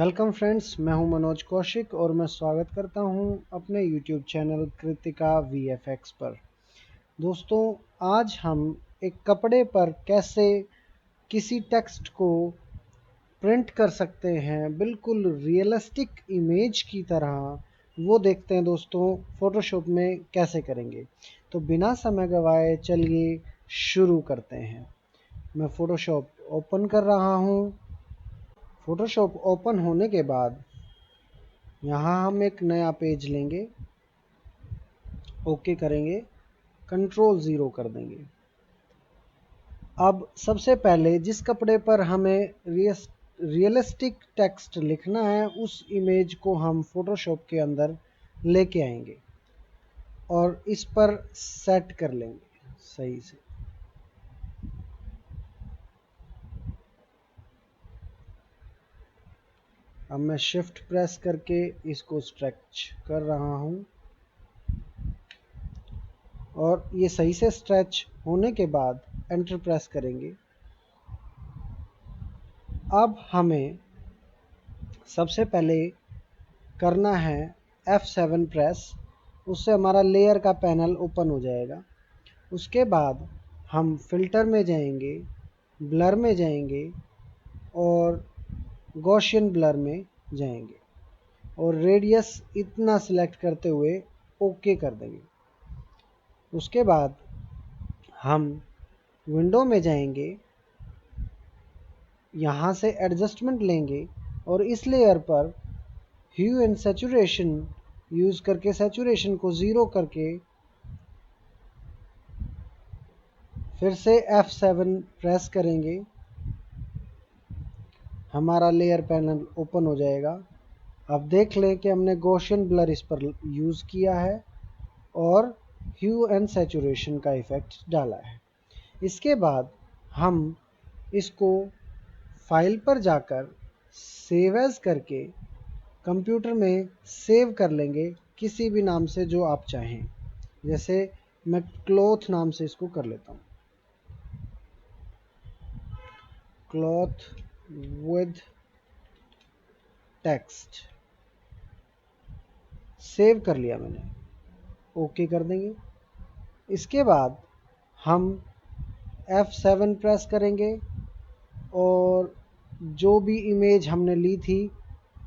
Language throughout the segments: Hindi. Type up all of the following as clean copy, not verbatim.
वेलकम फ्रेंड्स, मैं हूं मनोज कौशिक और मैं स्वागत करता हूं अपने YouTube चैनल कृतिका VFX पर। दोस्तों, आज हम एक कपड़े पर कैसे किसी टेक्स्ट को प्रिंट कर सकते हैं बिल्कुल रियलिस्टिक इमेज की तरह, वो देखते हैं दोस्तों फ़ोटोशॉप में कैसे करेंगे। तो बिना समय गवाए चलिए शुरू करते हैं। मैं फ़ोटोशॉप ओपन कर रहा हूं। फ़ोटोशॉप ओपन होने के बाद यहाँ हम एक नया पेज लेंगे, ओके करेंगे, कंट्रोल 0 कर देंगे। अब सबसे पहले जिस कपड़े पर हमें रियलिस्टिक टेक्स्ट लिखना है उस इमेज को हम फोटोशॉप के अंदर लेके आएंगे और इस पर सेट कर लेंगे सही से। अब मैं शिफ्ट प्रेस करके इसको स्ट्रेच कर रहा हूँ और ये सही से स्ट्रेच होने के बाद एंटर प्रेस करेंगे। अब हमें सबसे पहले करना है F7 प्रेस, उससे हमारा लेयर का पैनल ओपन हो जाएगा। उसके बाद हम फिल्टर में जाएंगे, ब्लर में जाएंगे और गॉसियन ब्लर में जाएंगे और रेडियस इतना सिलेक्ट करते हुए ओके कर देंगे। उसके बाद हम विंडो में जाएंगे, यहाँ से एडजस्टमेंट लेंगे और इस लेयर पर ह्यू एंड सैचुरेशन यूज़ करके सैचुरेशन को 0 करके फिर से F7 प्रेस करेंगे। हमारा लेयर पैनल ओपन हो जाएगा। अब देख लें कि हमने गॉसियन ब्लर इस पर यूज़ किया है और ह्यू एंड सैचुरेशन का इफ़ेक्ट डाला है। इसके बाद हम इसको फाइल पर जाकर सेव एज़ करके कंप्यूटर में सेव कर लेंगे किसी भी नाम से जो आप चाहें। जैसे मैं क्लॉथ नाम से इसको कर लेता हूँ, क्लॉथ विद टेक्स्ट। सेव कर लिया मैंने, ओके कर देंगे। इसके बाद हम F7 प्रेस करेंगे और जो भी इमेज हमने ली थी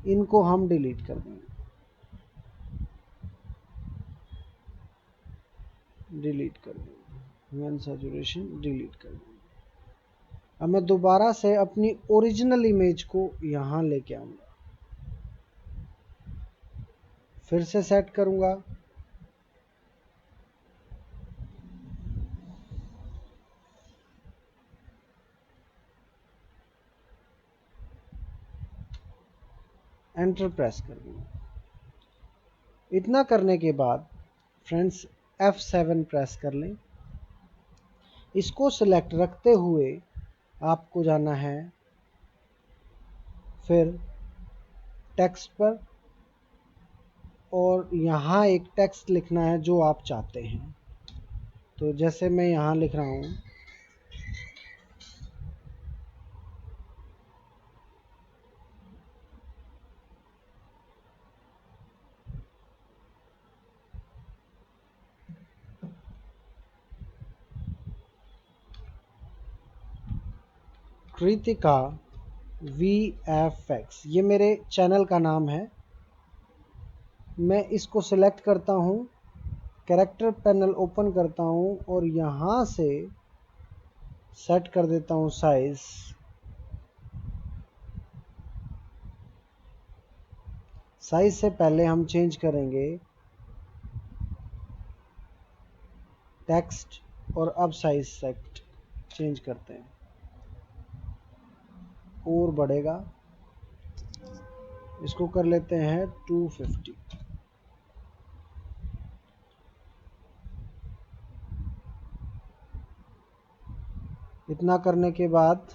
इनको हम डिलीट कर देंगे, डिलीट कर देंगे, वन सैचुरेशन डिलीट कर देंगे। अब मैं दोबारा से अपनी ओरिजिनल इमेज को यहाँ लेके आऊँगा, फिर से सेट करूँगा, एंटर प्रेस कर दूँगा। इतना करने के बाद फ्रेंड्स F7 प्रेस कर लें। इसको सिलेक्ट रखते हुए आपको जाना है फिर टेक्स्ट पर और यहाँ एक टेक्स्ट लिखना है जो आप चाहते हैं। तो जैसे मैं यहाँ लिख रहा हूँ, कृतिका VFX, ये मेरे चैनल का नाम है। मैं इसको सिलेक्ट करता हूँ, कैरेक्टर पैनल ओपन करता हूँ और यहाँ से सेट कर देता हूँ साइज। साइज से पहले हम चेंज करेंगे टेक्स्ट और अब साइज सेट चेंज करते हैं और बढ़ेगा। इसको कर लेते हैं 250। इतना करने के बाद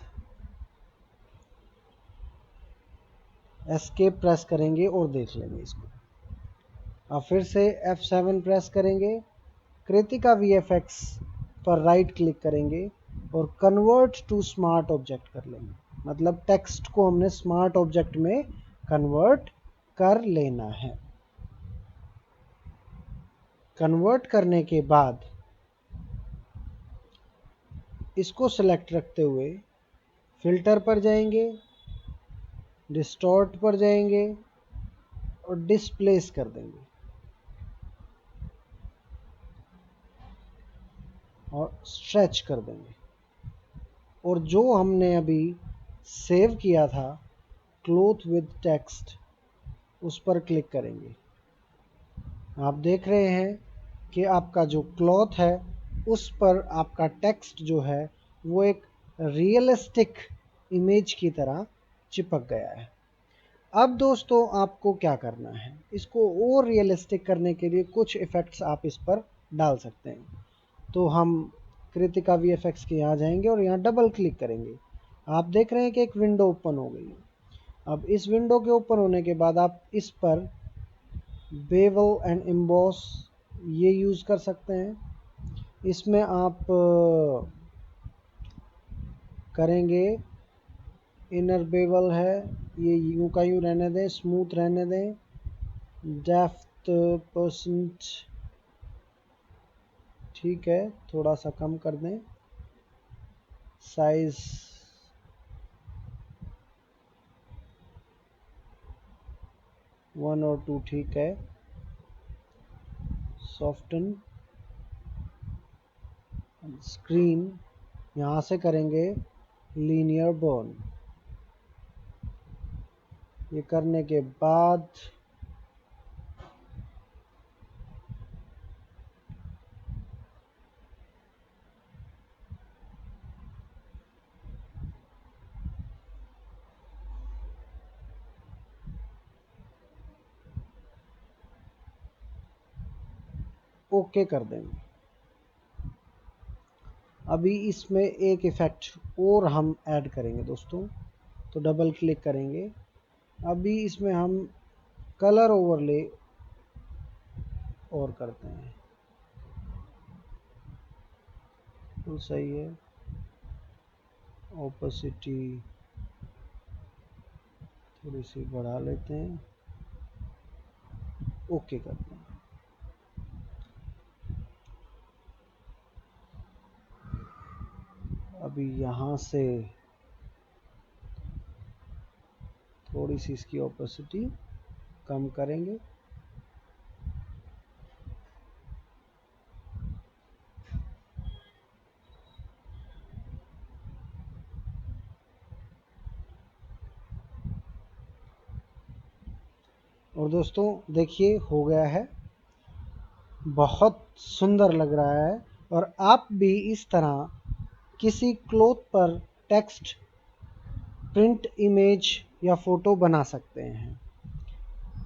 एस्केप प्रेस करेंगे और देख लेंगे इसको। अब फिर से F7 प्रेस करेंगे, कृतिका VFX पर राइट क्लिक करेंगे और कन्वर्ट टू स्मार्ट ऑब्जेक्ट कर लेंगे। मतलब टेक्स्ट को हमने स्मार्ट ऑब्जेक्ट में कन्वर्ट कर लेना है। कन्वर्ट करने के बाद इसको सेलेक्ट रखते हुए फिल्टर पर जाएंगे, डिस्टॉर्ट पर जाएंगे और डिस्प्लेस कर देंगे और स्ट्रेच कर देंगे। और जो हमने अभी सेव किया था क्लॉथ विद टेक्स्ट, उस पर क्लिक करेंगे। आप देख रहे हैं कि आपका जो क्लॉथ है उस पर आपका टेक्स्ट जो है वो एक रियलिस्टिक इमेज की तरह चिपक गया है। अब दोस्तों आपको क्या करना है, इसको और रियलिस्टिक करने के लिए कुछ इफ़ेक्ट्स आप इस पर डाल सकते हैं। तो हम कृतिका वीएफएक्स के यहाँ जाएंगे और यहाँ डबल क्लिक करेंगे। आप देख रहे हैं कि एक विंडो ओपन हो गई है। अब इस विंडो के ओपन होने के बाद आप इस पर बेवल एंड एम्बॉस ये यूज़ कर सकते हैं। इसमें आप करेंगे इनर बेवल है, ये यूं का यूं रहने दें, स्मूथ रहने दें, डेप्थ परसेंट ठीक है, थोड़ा सा कम कर दें, साइज 1 और 2 ठीक है, सॉफ्टन स्क्रीन यहाँ से करेंगे लीनियर बर्न। ये करने के बाद ओके कर देंगे। अभी इसमें एक इफ़ेक्ट और हम ऐड करेंगे दोस्तों, तो डबल क्लिक करेंगे। अभी इसमें हम कलर ओवरले और करते हैं, तो सही है, ओपेसिटी थोड़ी सी बढ़ा लेते हैं, ओके करते हैं। अभी यहाँ से थोड़ी सी इसकी ओपेसिटी कम करेंगे। और दोस्तों देखिए हो गया है, बहुत सुंदर लग रहा है। और आप भी इस तरह किसी क्लॉथ पर टेक्स्ट, प्रिंट इमेज या फ़ोटो बना सकते हैं।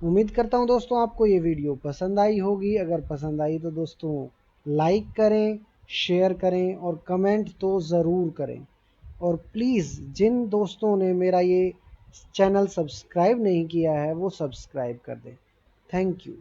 उम्मीद करता हूँ दोस्तों आपको ये वीडियो पसंद आई होगी। अगर पसंद आई तो दोस्तों लाइक करें, शेयर करें और कमेंट तो ज़रूर करें। और प्लीज़ जिन दोस्तों ने मेरा ये चैनल सब्सक्राइब नहीं किया है वो सब्सक्राइब कर दें। Thank you.